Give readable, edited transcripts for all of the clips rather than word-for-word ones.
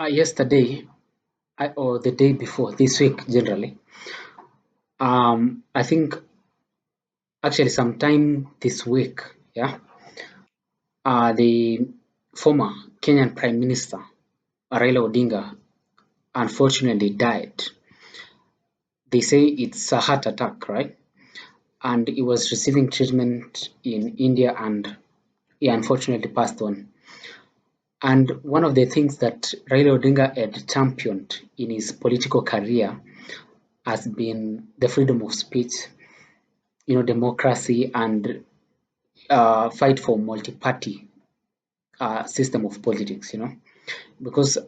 Yesterday, or the day before, this week generally, I think actually sometime this week, yeah, the former Kenyan Prime Minister Raila Odinga unfortunately died. They say it's a heart attack, right? And he was receiving treatment in India and he unfortunately passed on. And one of the things that Raila Odinga had championed in his political career has been the freedom of speech, democracy and fight for multi-party system of politics, because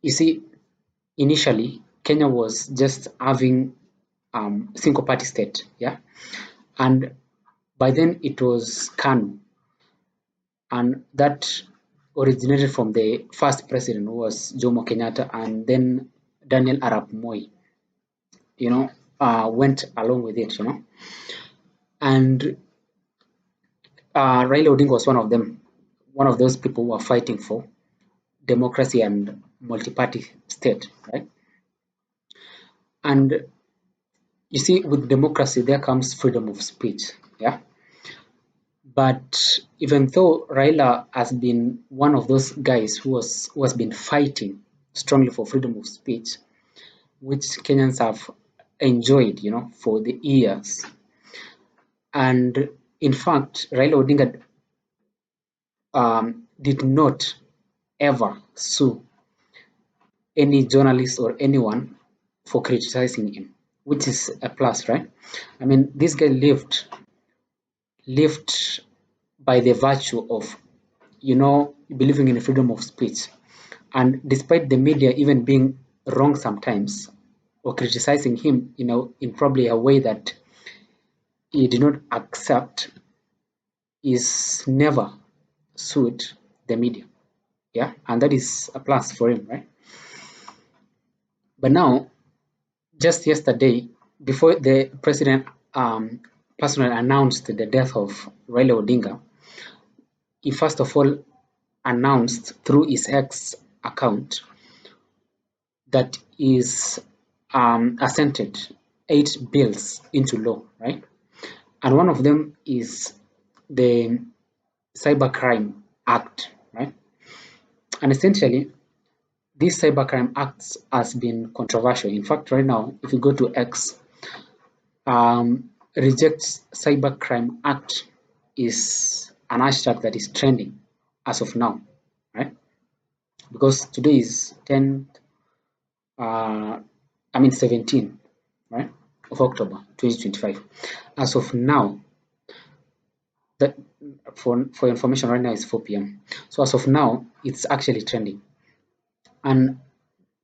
you see, initially Kenya was just having single party state, yeah, and by then it was KANU, and that originated from the first president who was Jomo Kenyatta, and then Daniel Arap Moi, went along with it, and Raila Odinga was one of them, one of those people who are fighting for democracy and multi-party state, right? And you see, with democracy, there comes freedom of speech, yeah. But even though Raila has been one of those guys who has been fighting strongly for freedom of speech, which Kenyans have enjoyed, for the years, and in fact, Raila Odinga did not ever sue any journalist or anyone for criticizing him, which is a plus, right? I mean, this guy lived by the virtue of, believing in freedom of speech. And despite the media even being wrong sometimes or criticizing him, in probably a way that he did not accept, is never sued the media. Yeah, and that is a plus for him, right? But now, just yesterday, before the president personally announced the death of Raila Odinga, he first of all announced through his X account that is assented 8 bills into law, right? And one of them is the Cybercrime Act, right? And essentially, this Cybercrime Act has been controversial. In fact, right now, if you go to X, rejects Cybercrime Act is an hashtag that is trending as of now, right? Because today is 10th, 17, right, of October 2025. As of now, that for information right now is 4 p.m. So as of now, it's actually trending, and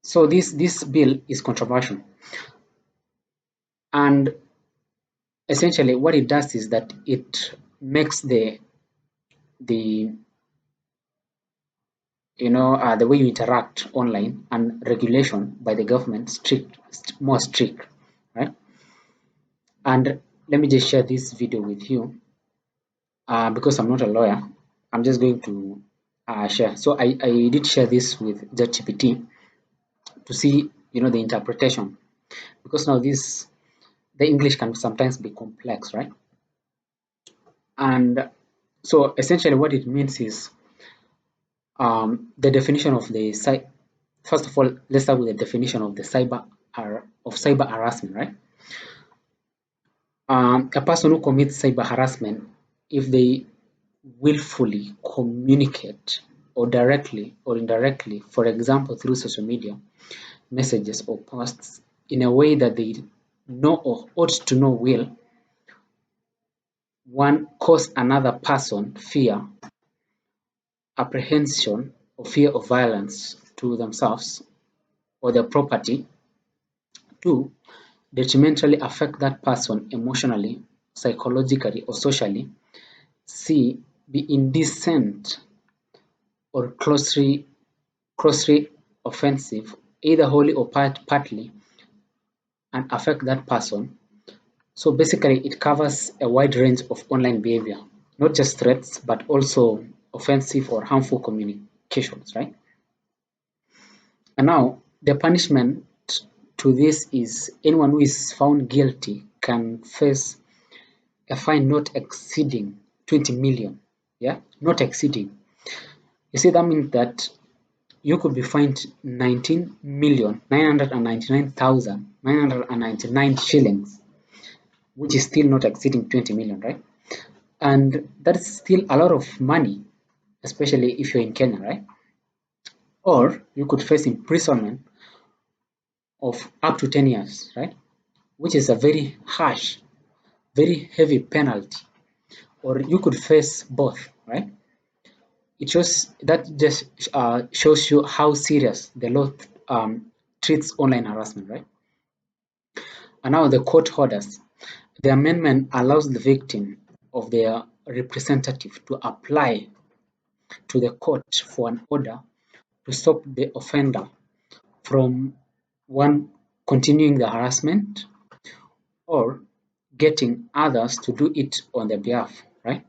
so this bill is controversial, and essentially what it does is that it makes the the way you interact online and regulation by the government more strict, right? And let me just share this video with you because I'm not a lawyer. I'm just going to share. So I did share this with ChatGPT to see the interpretation, because now the English can sometimes be complex, right? And so essentially what it means is the definition of the first of all, let's start with the definition of the cyber harassment, right? A person who commits cyber harassment, if they willfully communicate or directly or indirectly, for example, through social media, messages or posts, in a way that they know or ought to know will, one, cause another person fear, apprehension, or fear of violence to themselves or their property. Two, detrimentally affect that person emotionally, psychologically, or socially. C, be indecent or closely offensive, either wholly or partly, and affect that person. So basically, it covers a wide range of online behavior, not just threats, but also offensive or harmful communications, right? And now the punishment to this is anyone who is found guilty can face a fine not exceeding 20 million. Yeah, not exceeding. You see, that means that you could be fined 19,999,999 shillings, which is still not exceeding 20 million, right? And that's still a lot of money, especially if you're in Kenya, right? Or you could face imprisonment of up to 10 years, right? Which is a very harsh, very heavy penalty. Or you could face both, right? It shows that just shows you how serious the law treats online harassment, right? And now the court orders. The amendment allows the victim of their representative to apply to the court for an order to stop the offender from one continuing the harassment or getting others to do it on their behalf, right?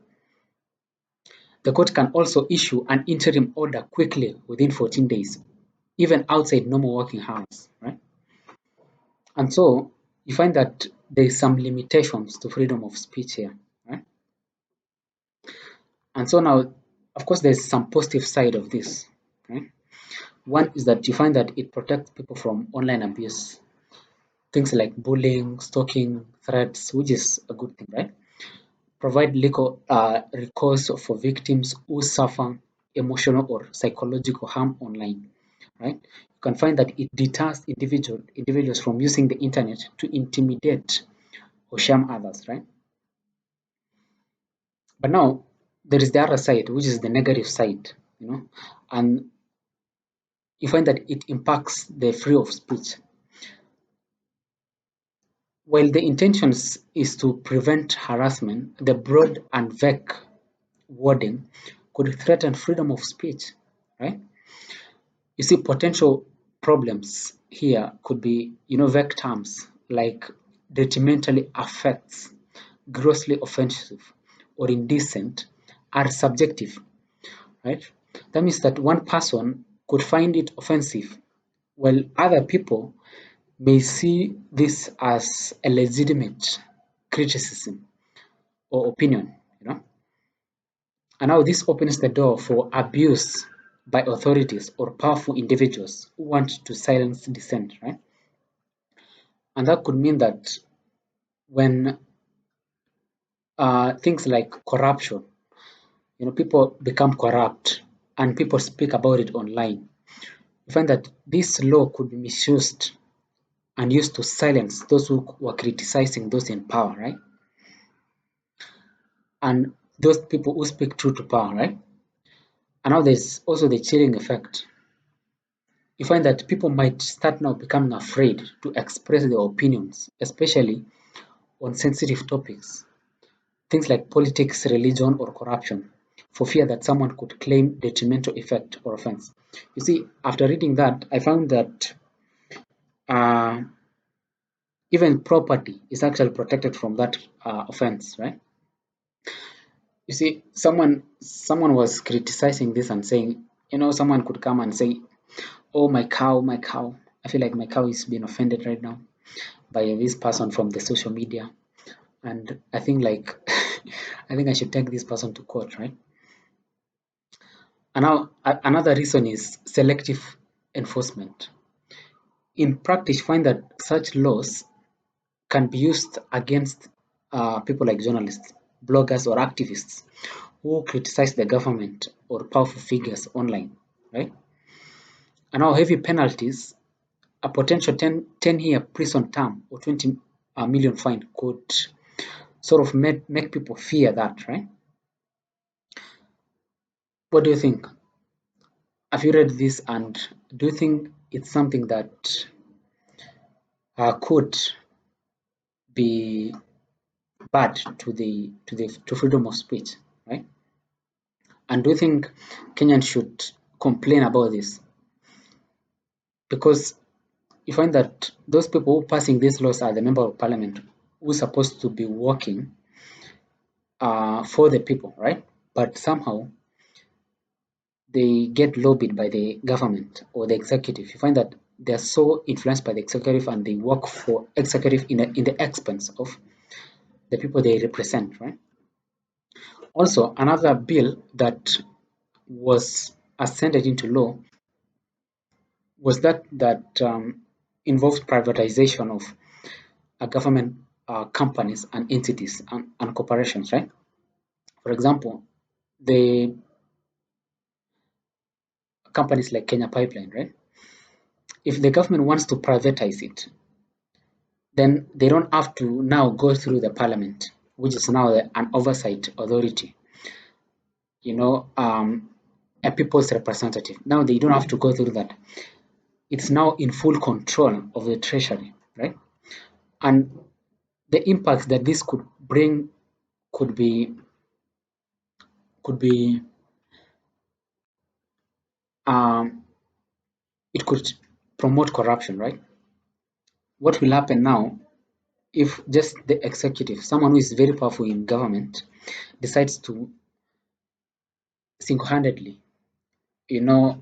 The court can also issue an interim order quickly within 14 days, even outside normal working hours, right? And so you find that there is some limitations to freedom of speech here, right? And so now, of course, there's some positive side of this, right? One is that you find that it protects people from online abuse, things like bullying, stalking, threats, which is a good thing, right? Provide legal recourse for victims who suffer emotional or psychological harm online, right? You can find that it deters individuals from using the internet to intimidate or shame others, right? But now there is the other side, which is the negative side, and you find that it impacts the freedom of speech. While the intention is to prevent harassment, the broad and vague wording could threaten freedom of speech, right? You see, potential problems here could be, vague terms like detrimentally affects, grossly offensive, or indecent are subjective, right? That means that one person could find it offensive, while other people may see this as a legitimate criticism or opinion, And now this opens the door for abuse by authorities or powerful individuals who want to silence dissent, right? And that could mean that when things like corruption, people become corrupt and people speak about it online, you find that this law could be misused and used to silence those who were criticizing those in power, right? And those people who speak true to power, right? And now there's also the chilling effect. You find that people might start now becoming afraid to express their opinions, especially on sensitive topics, things like politics, religion, or corruption, for fear that someone could claim detrimental effect or offense. You see, after reading that, I found that uh, even property is actually protected from that offense, right? You see, someone was criticizing this and saying, someone could come and say, "Oh, my cow, my cow. I feel like my cow is being offended right now by this person from the social media, and I think like I think I should take this person to court, right?" And now another reason is selective enforcement. In practice, find that such laws can be used against people like journalists, bloggers, or activists who criticize the government or powerful figures online, right? And now heavy penalties, a potential 10-year prison term or 20 million fine could sort of make people fear that, right? What do you think? Have you read this, and do you think it's something that could be bad to freedom of speech, right? And do you think Kenyans should complain about this? Because you find that those people who passing these laws are the member of parliament who are supposed to be working for the people, right? But somehow they get lobbied by the government or the executive. You find that they're so influenced by the executive and they work for executive in the expense of the people they represent, right? Also, another bill that was ascended into law was that involves privatization of government companies and entities and corporations, right? For example, the companies like Kenya Pipeline, right? If the government wants to privatize it, then they don't have to now go through the parliament, which is now an oversight authority, you know, a people's representative. Now they don't have to go through that. It's now in full control of the treasury, right? And the impact that this could bring could be could be um, it could promote corruption, right? What will happen now if just the executive, someone who is very powerful in government, decides to single-handedly, you know,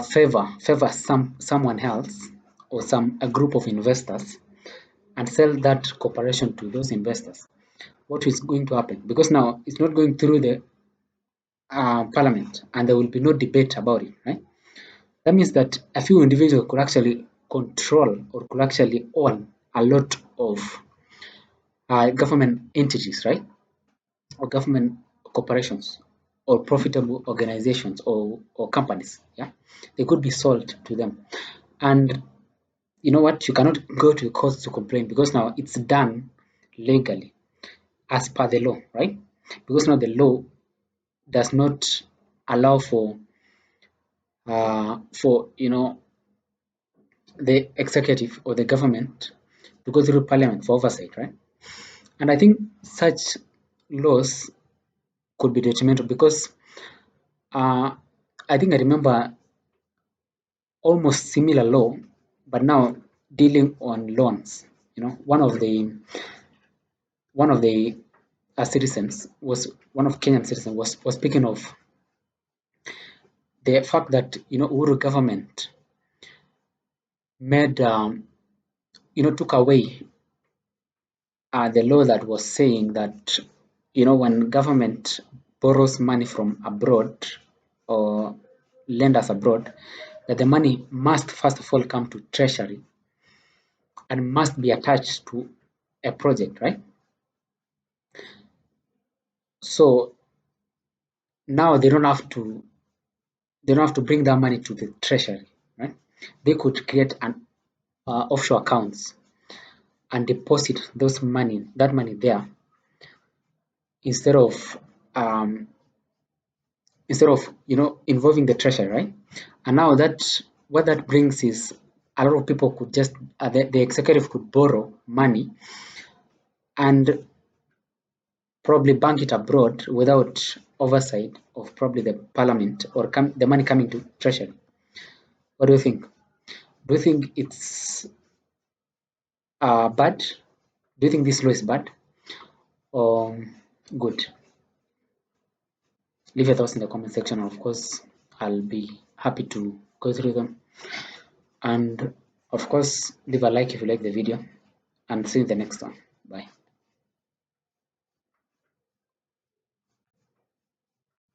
favor someone else or a group of investors and sell that corporation to those investors? What is going to happen? Because now it's not going through the parliament and there will be no debate about it, right? That means that a few individuals could actually control or could actually own a lot of government entities, right? Or government corporations or profitable organizations or companies. Yeah, they could be sold to them. And you know what? You cannot go to the courts to complain because now it's done legally as per the law, right? Because now the law does not allow for the executive or the government to go through parliament for oversight, right? And I think such laws could be detrimental because uh, I think I remember almost similar law, but now dealing on loans. You know, one of the citizens was one of Kenyan citizens was speaking of the fact that Uhuru government made took away the law that was saying that when government borrows money from abroad or lenders abroad, that the money must first of all come to treasury and must be attached to a project, right? So now they don't have to bring that money to the treasury, right? They could create an offshore accounts and deposit that money there instead of um, involving the treasury, right? And now what that brings is a lot of people could just the executive could borrow money and probably bank it abroad without oversight of probably the parliament or the money coming to treasury. What do you think? Do you think it's bad? Do you think this law is bad or good? Leave your thoughts in the comment section. Of course, I'll be happy to go through them. And of course, leave a like if you like the video, and see you in the next one. Bye.